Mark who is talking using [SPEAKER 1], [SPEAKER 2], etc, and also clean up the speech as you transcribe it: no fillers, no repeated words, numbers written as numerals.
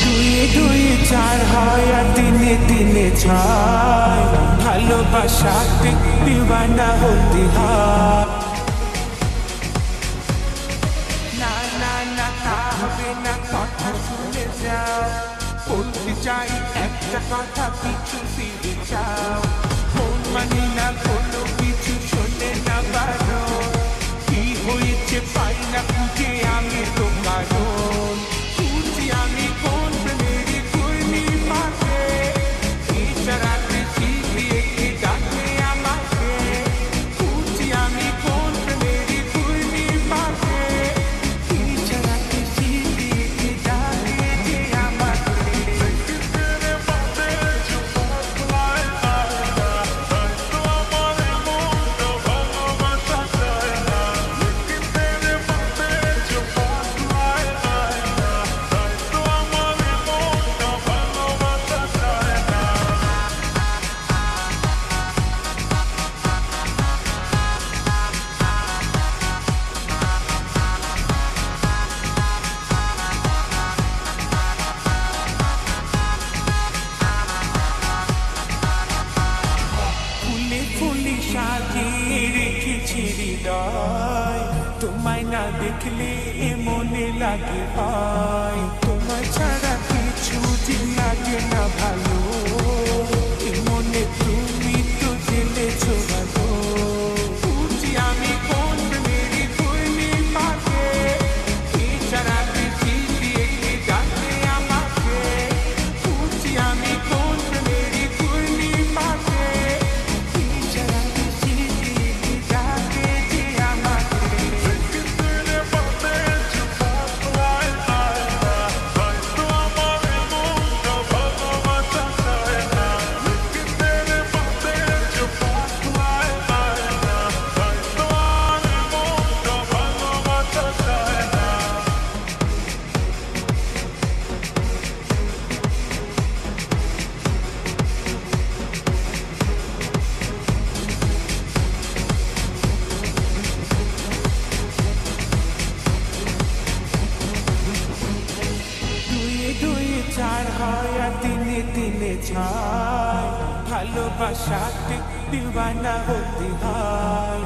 [SPEAKER 1] দুয়ে দুয়ে চার হয় আর দিনে দিনে ছয়, ভালোবাসাতে দিওয়ানা হতে হয়। না না না তা হবে না, কথা শুনে যাও, বলতে চাই একটা কথা, পিছু ফিরে যাও। মন মানি না কোনো কিছু, শোনে না বারো, কি হয়েছে পাই না খুঁজে আমি তো কারণ। খুঁজি আমি কোন প্রেমেরই ঘূর্ণি পাকে, ইশারাতে চিঠিয়ে কি ডাকে আমাকে। খুঁজি আমি কোন প্রেমেরই ঘূর্ণি পাকে, ইশারাতে চিঠিয়ে কি ডাকে যে আমাকে। ফুলে ফুলে সাজিয়ে রেখেছি হৃদয়, তোমায় না দেখলে এ মনে লাগে ভয়। তোমায় ছাড়া কিছু যে লাগে না ভালো, এ মনে তুমি তো জেনেছো ভালো। খুঁজি আমি কোন প্রেমেরই ঘূর্ণি পাকে, ইশারাতে চিঠিয়ে কি ডাকে আমাকে। খুঁজি আমি কোন প্রেমেরই ঘূর্ণি পাকে, ইশারাতে চিঠিয়ে কি ডাকে যে আমাকে। দুয়ে দুয়ে চার হয় আর দিনে দিনে ছয়, ভালোবাসাতে দিওয়ানা হতে হয়।